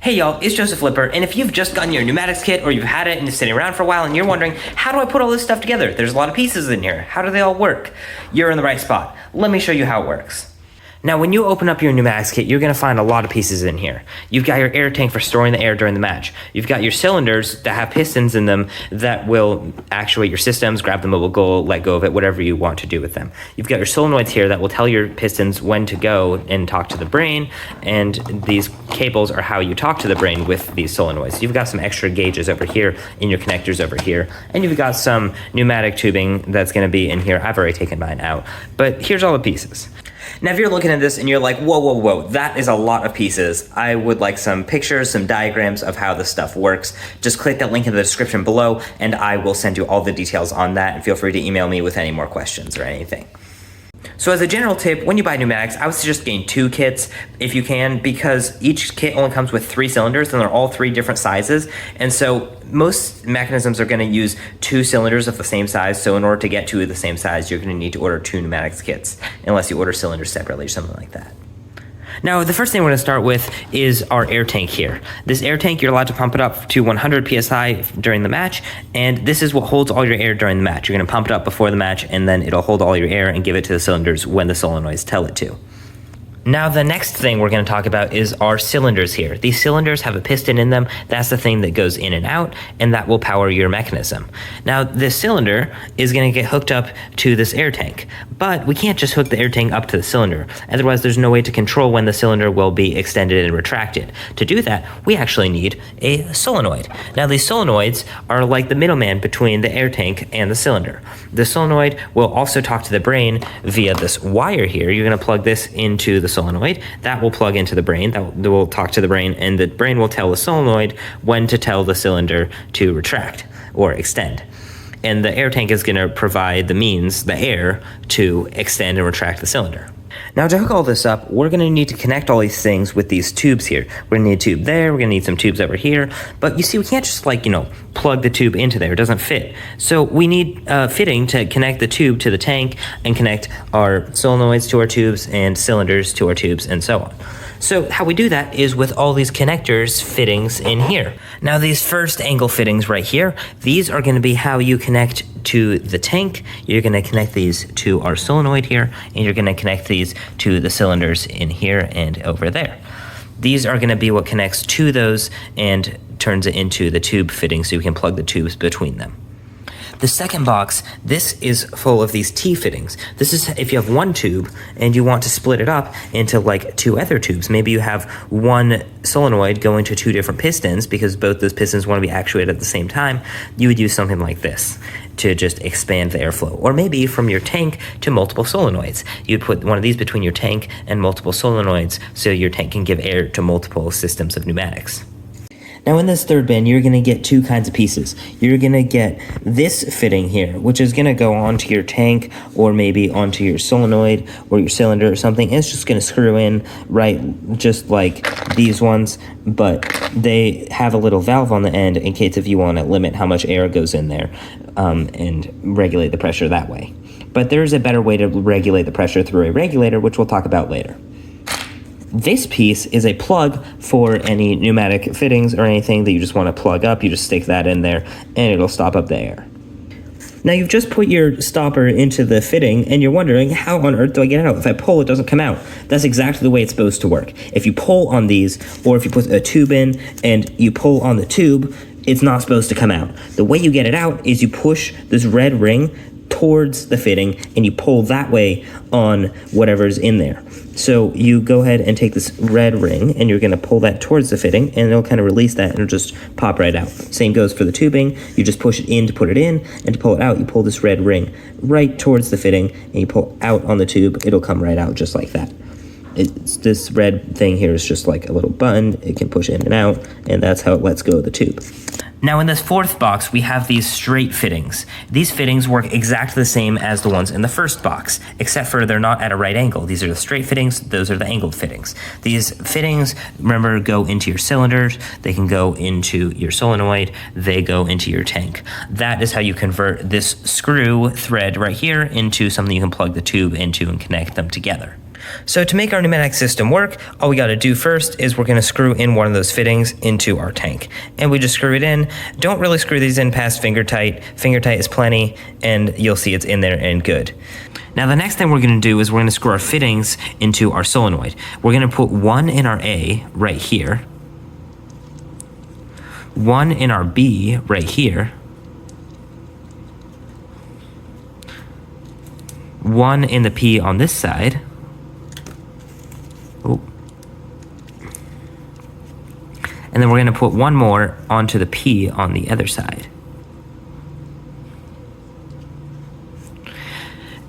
Hey y'all, it's Joseph Flipper, and if you've just gotten your pneumatics kit or you've had it and it's sitting around for a while and you're wondering, how do I put all this stuff together? There's a lot of pieces in here. How do they all work? You're in the right spot. Let me show you how it works. Now, when you open up your pneumatics kit, you're going to find a lot of pieces in here. You've got your air tank for storing the air during the match. You've got your cylinders that have pistons in them that will actuate your systems, grab the mobile goal, let go of it, whatever you want to do with them. You've got your solenoids here that will tell your pistons when to go and talk to the brain, and these cables are how you talk to the brain with these solenoids. You've got some extra gauges over here in your connectors over here, and you've got some pneumatic tubing that's going to be in here. I've already taken mine out, but here's all the pieces. Now, if you're looking at this and you're like, whoa, that is a lot of pieces. I would like some pictures, some diagrams of how this stuff works. Just click that link in the description below and I will send you all the details on that, and feel free to email me with any more questions or anything. So as a general tip, when you buy pneumatics, I would suggest getting 2 kits if you can, because each kit only comes with 3 cylinders and they're all 3 different sizes. And so most mechanisms are going to use 2 cylinders of the same size. So in order to get 2 of the same size, you're going to need to order 2 pneumatics kits, unless you order cylinders separately or something like that. Now, the first thing we're going to start with is our air tank here. This air tank, you're allowed to pump it up to 100 PSI during the match, and this is what holds all your air during the match. You're going to pump it up before the match, and then it'll hold all your air and give it to the cylinders when the solenoids tell it to. Now, the next thing we're going to talk about is our cylinders here. These cylinders have a piston in them. That's the thing that goes in and out, and that will power your mechanism. Now, this cylinder is going to get hooked up to this air tank, but we can't just hook the air tank up to the cylinder. Otherwise, there's no way to control when the cylinder will be extended and retracted. To do that, we actually need a solenoid. Now, these solenoids are like the middleman between the air tank and the cylinder. The solenoid will also talk to the brain via this wire here. You're going to plug this into the solenoid. That will plug into the brain. That will talk to the brain, and the brain will tell the solenoid when to tell the cylinder to retract or extend. And the air tank is going to provide the means, the air, to extend and retract the cylinder. Now, to hook all this up, we're going to need to connect all these things with these tubes here. We're going to need a tube there, we're going to need some tubes over here, but you see, we can't just plug the tube into there. It doesn't fit. So we need fitting to connect the tube to the tank and connect our solenoids to our tubes and cylinders to our tubes and so on. So how we do that is with all these connectors fittings in here. Now, these first angle fittings right here, these are going to be how you connect to the tank. You're going to connect these to our solenoid here, and you're going to connect these to the cylinders in here and over there. These are going to be what connects to those and turns it into the tube fitting, so you can plug the tubes between them. The second box, this is full of these T-fittings. This is if you have one tube and you want to split it up into like 2 other tubes. Maybe you have one solenoid going to 2 different pistons because both those pistons want to be actuated at the same time. You would use something like this to just expand the airflow. Or maybe from your tank to multiple solenoids. You'd put one of these between your tank and multiple solenoids so your tank can give air to multiple systems of pneumatics. Now, in this third bin, you're going to get 2 kinds of pieces. You're going to get this fitting here, which is going to go onto your tank or maybe onto your solenoid or your cylinder or something. And it's just going to screw in right just like these ones, but they have a little valve on the end in case if you want to limit how much air goes in there and regulate the pressure that way. But there's a better way to regulate the pressure through a regulator, which we'll talk about later. This piece is a plug for any pneumatic fittings or anything that you just want to plug up. You just stick that in there and it'll stop up the air. Now, you've just put your stopper into the fitting and you're wondering, how on earth do I get it out? If I pull, it doesn't come out. That's exactly the way it's supposed to work. If you pull on these, or if you put a tube in and you pull on the tube, it's not supposed to come out. The way you get it out is you push this red ring towards the fitting and you pull that way on whatever's in there. So you go ahead and take this red ring and you're going to pull that towards the fitting and it'll kind of release that and it'll just pop right out. Same goes for the tubing. You just push it in to put it in, and to pull it out, you pull this red ring right towards the fitting and you pull out on the tube. It'll come right out just like that. This red thing here is just like a little button. It can push in and out, and that's how it lets go of the tube. Now, in this fourth box, we have these straight fittings. These fittings work exactly the same as the ones in the first box, except for they're not at a right angle. These are the straight fittings, those are the angled fittings. These fittings, remember, go into your cylinders, they can go into your solenoid, they go into your tank. That is how you convert this screw thread right here into something you can plug the tube into and connect them together. So to make our pneumatic system work, all we got to do first is we're going to screw in one of those fittings into our tank. And we just screw it in. Don't really screw these in past finger tight. Finger tight is plenty, and you'll see it's in there and good. Now the next thing we're going to do is we're going to screw our fittings into our solenoid. We're going to put one in our A right here, one in our B right here, one in the P on this side, and then we're going to put one more onto the P on the other side.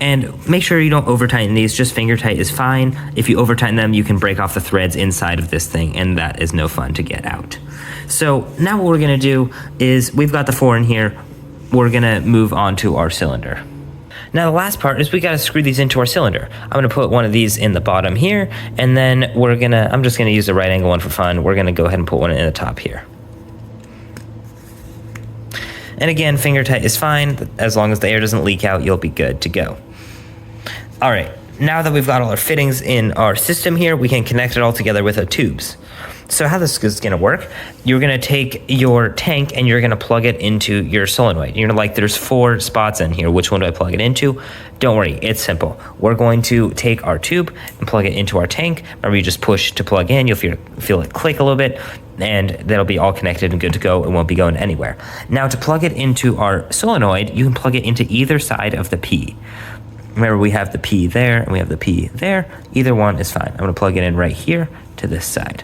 And make sure you don't over tighten these, just finger tight is fine. If you over tighten them, you can break off the threads inside of this thing, and that is no fun to get out. So now what we're gonna do is, we've got the 4 in here, we're gonna move on to our cylinder. Now the last part is we gotta screw these into our cylinder. I'm gonna put one of these in the bottom here, and then I'm just gonna use the right angle one for fun. We're gonna go ahead and put one in the top here. And again, finger tight is fine. As long as the air doesn't leak out, you'll be good to go. All right, now that we've got all our fittings in our system here, we can connect it all together with our tubes. So how this is gonna work, you're gonna take your tank and you're gonna plug it into your solenoid. You're gonna like, there's 4 spots in here. Which one do I plug it into? Don't worry, it's simple. We're going to take our tube and plug it into our tank. Remember, you just push to plug in, you'll feel it click a little bit, and that'll be all connected and good to go. It won't be going anywhere. Now to plug it into our solenoid, you can plug it into either side of the P. Remember, we have the P there and we have the P there. Either one is fine. I'm gonna plug it in right here to this side.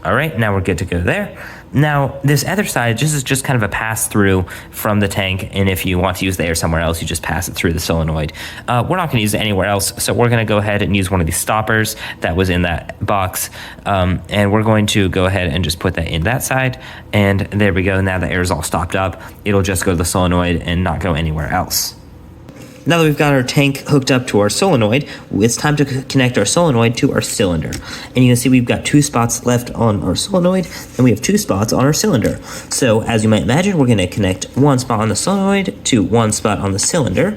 All right, now we're good to go there. Now, this other side, this is just kind of a pass through from the tank, and if you want to use the air somewhere else, you just pass it through the solenoid. We're not gonna use it anywhere else, so we're gonna go ahead and use one of these stoppers that was in that box, and we're going to go ahead and just put that in that side, and there we go. Now the air is all stopped up. It'll just go to the solenoid and not go anywhere else. Now that we've got our tank hooked up to our solenoid, it's time to connect our solenoid to our cylinder. And you can see we've got 2 spots left on our solenoid, and we have 2 spots on our cylinder. So as you might imagine, we're gonna connect one spot on the solenoid to one spot on the cylinder.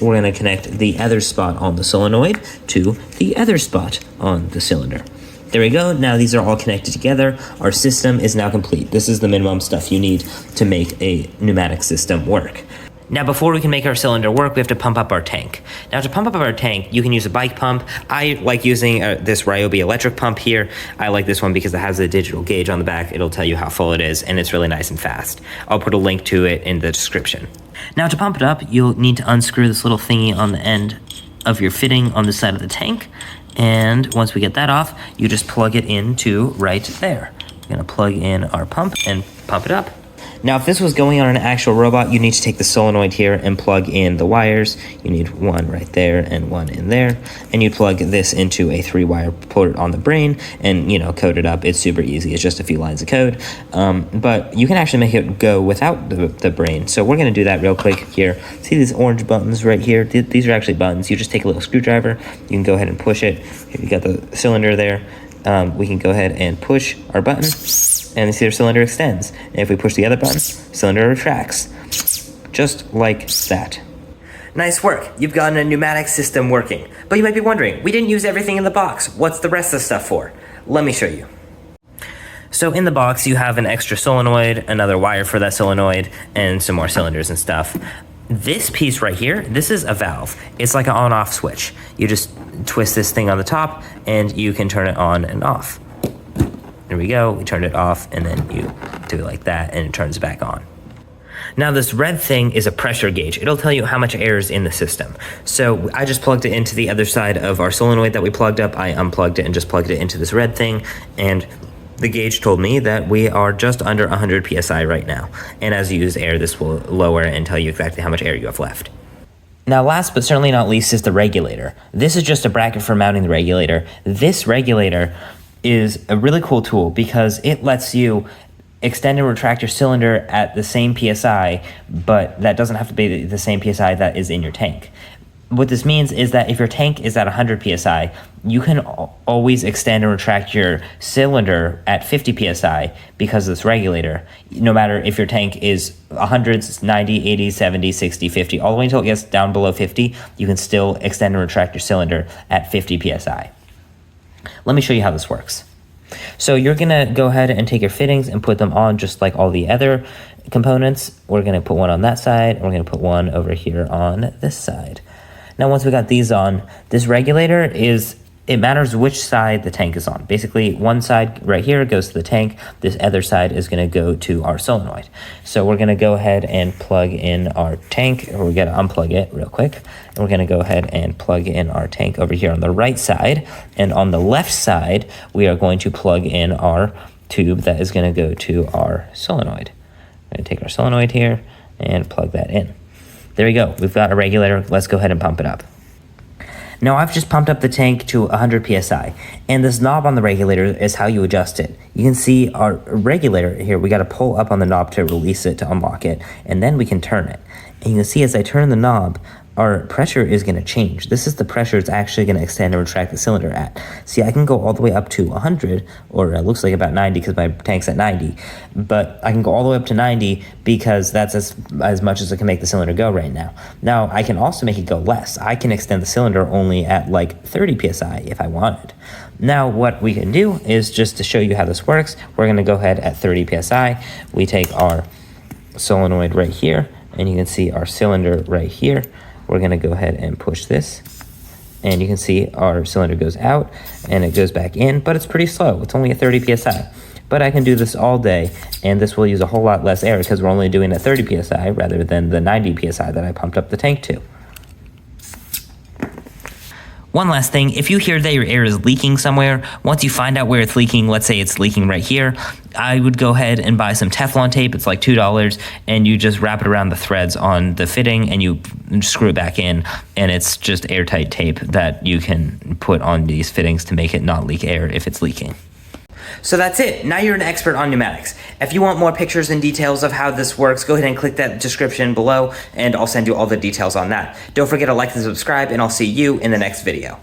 We're gonna connect the other spot on the solenoid to the other spot on the cylinder. There we go. Now these are all connected together. Our system is now complete. This is the minimum stuff you need to make a pneumatic system work. Now, before we can make our cylinder work, we have to pump up our tank. Now, to pump up our tank, you can use a bike pump. I like using this Ryobi electric pump here. I like this one because it has a digital gauge on the back. It'll tell you how full it is, and it's really nice and fast. I'll put a link to it in the description. Now, to pump it up, you'll need to unscrew this little thingy on the end of your fitting on the side of the tank. And once we get that off, you just plug it into right there. We're gonna plug in our pump and pump it up. Now, if this was going on an actual robot, you need to take the solenoid here and plug in the wires. You need one right there and one in there. And you plug this into a 3-wire, put it on the brain, and, code it up. It's super easy. It's just a few lines of code. But you can actually make it go without the brain. So we're going to do that real quick here. See these orange buttons right here? These are actually buttons. You just take a little screwdriver. You can go ahead and push it. Here you got the cylinder there. We can go ahead and push our button, and you see our cylinder extends. And if we push the other button, cylinder retracts. Just like that. Nice work. You've gotten a pneumatic system working. But you might be wondering, we didn't use everything in the box. What's the rest of the stuff for? Let me show you. So in the box, you have an extra solenoid, another wire for that solenoid, and some more cylinders and stuff. This piece right here, this is a valve. It's like an on-off switch. You just twist this thing on the top and you can turn it on and off. There we go, we turned it off, and then you do it like that and it turns back on. Now this red thing is a pressure gauge. It'll tell you how much air is in the system. So I just plugged it into the other side of our solenoid that we plugged up. I unplugged it and just plugged it into this red thing, and the gauge told me that we are just under 100 PSI right now. And as you use air, this will lower and tell you exactly how much air you have left. Now last but certainly not least is the regulator. This is just a bracket for mounting the regulator. This regulator is a really cool tool because it lets you extend and retract your cylinder at the same PSI, but that doesn't have to be the same PSI that is in your tank. What this means is that if your tank is at 100 psi, you can always extend and retract your cylinder at 50 psi because of this regulator, no matter if your tank is 100, 90, 80, 70, 60, 50, all the way until it gets down below 50, you can still extend and retract your cylinder at 50 psi. Let me show you how this works. So you're gonna go ahead and take your fittings and put them on just like all the other components. We're gonna put one on that side, and we're gonna put one over here on this side. Now, once we got these on, this regulator it matters which side the tank is on. Basically, one side right here goes to the tank. This other side is gonna go to our solenoid. So we're gonna go ahead and plug in our tank, or we gotta unplug it real quick. And we're gonna go ahead and plug in our tank over here on the right side. And on the left side, we are going to plug in our tube that is gonna go to our solenoid. We're gonna take our solenoid here and plug that in. There we go, we've got a regulator. Let's go ahead and pump it up. Now I've just pumped up the tank to 100 psi, and this knob on the regulator is how you adjust it. You can see our regulator here, we gotta pull up on the knob to release it, to unlock it, and then we can turn it. And you can see as I turn the knob, our pressure is going to change. This is the pressure it's actually going to extend and retract the cylinder at. See, I can go all the way up to 100, or it looks like about 90 because my tank's at 90, but I can go all the way up to 90 because that's as much as I can make the cylinder go right now. Now, I can also make it go less. I can extend the cylinder only at like 30 psi if I wanted. Now, what we can do is, just to show you how this works, we're going to go ahead at 30 psi. We take our solenoid right here, and you can see our cylinder right here. We're gonna go ahead and push this, and you can see our cylinder goes out and it goes back in, but it's pretty slow. It's only at 30 psi. But I can do this all day, and this will use a whole lot less air because we're only doing it at 30 psi rather than the 90 psi that I pumped up the tank to. One last thing, if you hear that your air is leaking somewhere, once you find out where it's leaking, let's say it's leaking right here, I would go ahead and buy some Teflon tape. It's like $2, and you just wrap it around the threads on the fitting and you screw it back in, and it's just airtight tape that you can put on these fittings to make it not leak air if it's leaking. So that's it. Now you're an expert on pneumatics. If you want more pictures and details of how this works, go ahead and click that description below, and I'll send you all the details on that. Don't forget to like and subscribe, and I'll see you in the next video.